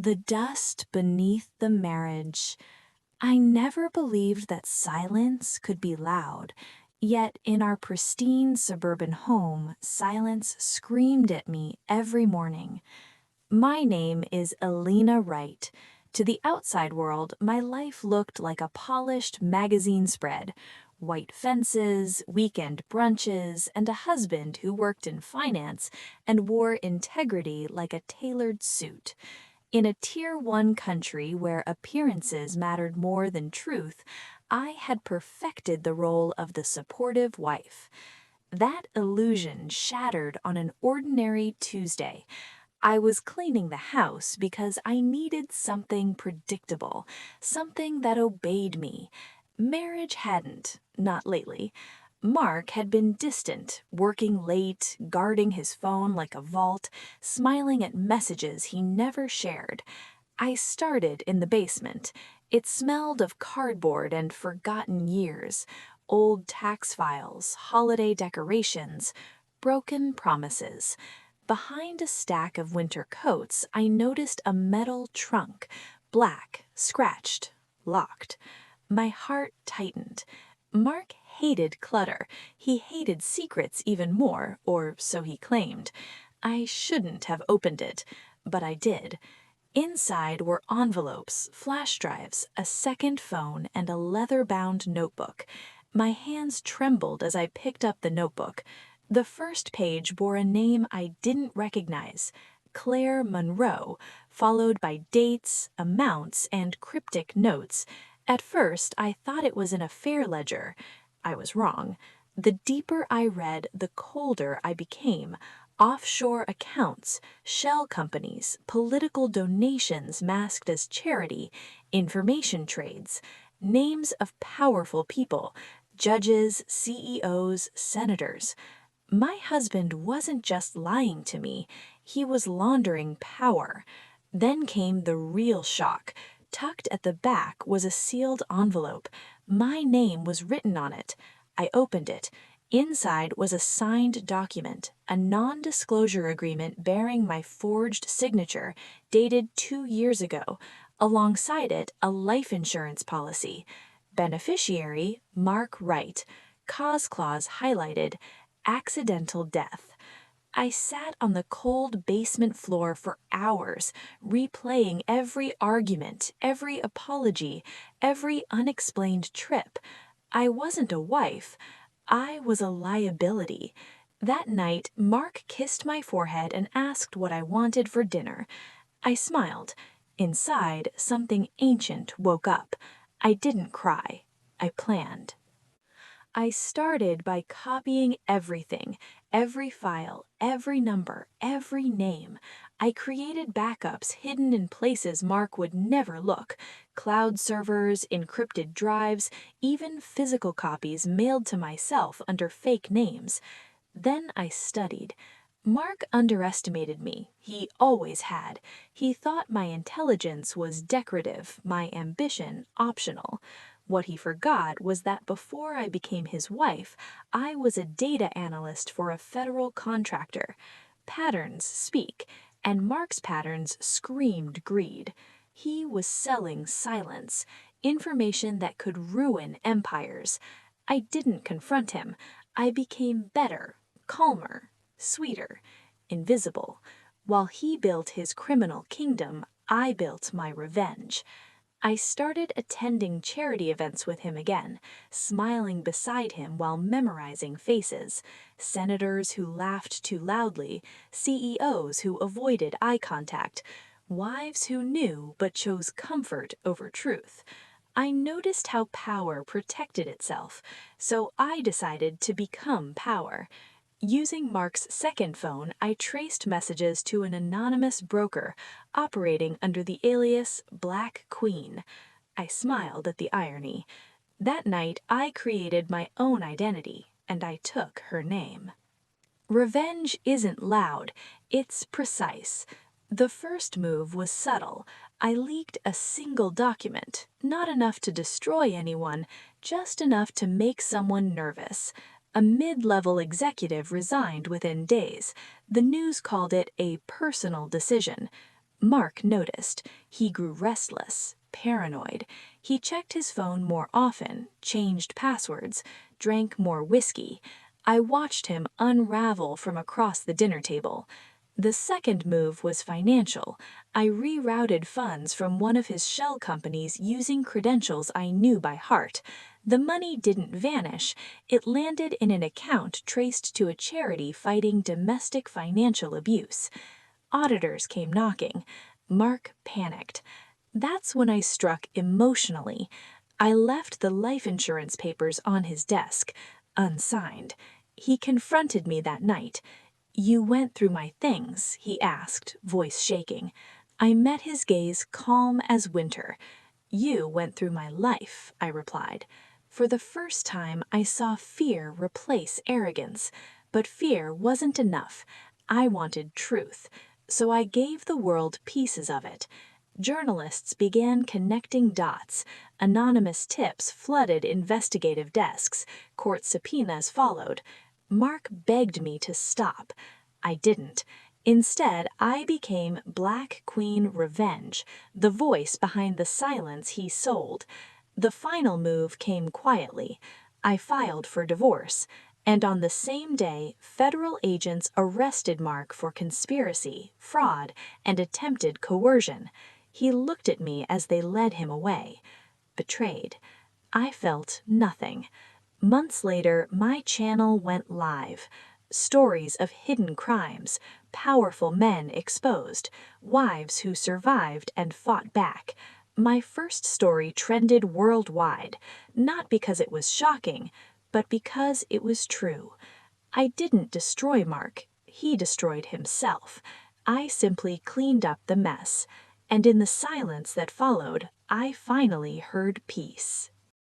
The dust beneath the marriage. I never believed that silence could be loud, yet in our pristine suburban home, silence screamed at me every morning. My name is Alina Wright. To the outside world, my life looked like a polished magazine spread. White fences, weekend brunches, and a husband who worked in finance and wore integrity like a tailored suit. In a Tier 1 country where appearances mattered more than truth, I had perfected the role of the supportive wife. That illusion shattered on an ordinary Tuesday. I was cleaning the house because I needed something predictable, something that obeyed me. Marriage hadn't, not lately. Mark had been distant, working late, guarding his phone like a vault, smiling at messages he never shared. I started in the basement. It smelled of cardboard and forgotten years, old tax files, holiday decorations, broken promises. Behind a stack of winter coats, I noticed a metal trunk, black, scratched, locked. My heart tightened. Mark hated clutter. He hated secrets even more, or so he claimed. I shouldn't have opened it, but I did. Inside were envelopes, flash drives, a second phone, and a leather-bound notebook. My hands trembled as I picked up the notebook. The first page bore a name I didn't recognize, Claire Monroe, followed by dates, amounts, and cryptic notes. At first, I thought it was an affair ledger. I was wrong. The deeper I read, the colder I became. Offshore accounts, shell companies, political donations masked as charity, information trades, names of powerful people, judges, CEOs, senators. My husband wasn't just lying to me, he was laundering power. Then came the real shock. Tucked at the back was a sealed envelope. My name was written on it. I opened it. Inside was a signed document, a non-disclosure agreement bearing my forged signature, dated 2 years ago. Alongside it, a life insurance policy. Beneficiary, Mark Wright. Cause clause highlighted, accidental death. I sat on the cold basement floor for hours, replaying every argument, every apology, every unexplained trip. I wasn't a wife. I was a liability. That night, Mark kissed my forehead and asked what I wanted for dinner. I smiled. Inside, something ancient woke up. I didn't cry. I planned. I started by copying everything, every file, every number, every name. I created backups hidden in places Mark would never look, cloud servers, encrypted drives, even physical copies mailed to myself under fake names. Then I studied. Mark underestimated me. He always had. He thought my intelligence was decorative, my ambition optional. What he forgot was that before I became his wife, I was a data analyst for a federal contractor. Patterns speak, and Mark's patterns screamed greed. He was selling silence, information that could ruin empires. I didn't confront him. I became better, calmer, sweeter, invisible. While he built his criminal kingdom, I built my revenge. I started attending charity events with him again, smiling beside him while memorizing faces, senators who laughed too loudly, CEOs who avoided eye contact, wives who knew but chose comfort over truth. I noticed how power protected itself, so I decided to become power. Using Mark's second phone, I traced messages to an anonymous broker operating under the alias Black Queen. I smiled at the irony. That night, I created my own identity, and I took her name. Revenge isn't loud, it's precise. The first move was subtle. I leaked a single document, not enough to destroy anyone, just enough to make someone nervous. A mid-level executive resigned within days. The news called it a personal decision. Mark noticed. He grew restless, paranoid. He checked his phone more often, changed passwords, drank more whiskey. I watched him unravel from across the dinner table. The second move was financial. I rerouted funds from one of his shell companies using credentials I knew by heart. The money didn't vanish. It landed in an account traced to a charity fighting domestic financial abuse. Auditors came knocking. Mark panicked. That's when I struck emotionally. I left the life insurance papers on his desk, unsigned. He confronted me that night. "You went through my things?" he asked, voice shaking. I met his gaze calm as winter. "You went through my life," I replied. For the first time, I saw fear replace arrogance. But fear wasn't enough. I wanted truth. So I gave the world pieces of it. Journalists began connecting dots. Anonymous tips flooded investigative desks. Court subpoenas followed. Mark begged me to stop. I didn't. Instead, I became Black Queen Revenge, the voice behind the silence he sold. The final move came quietly. I filed for divorce. And on the same day, federal agents arrested Mark for conspiracy, fraud, and attempted coercion. He looked at me as they led him away. Betrayed. I felt nothing. Months later, my channel went live. Stories of hidden crimes, powerful men exposed, wives who survived and fought back. My first story trended worldwide, not because it was shocking, but because it was true. I didn't destroy Mark. He destroyed himself. I simply cleaned up the mess. And in the silence that followed, I finally heard peace.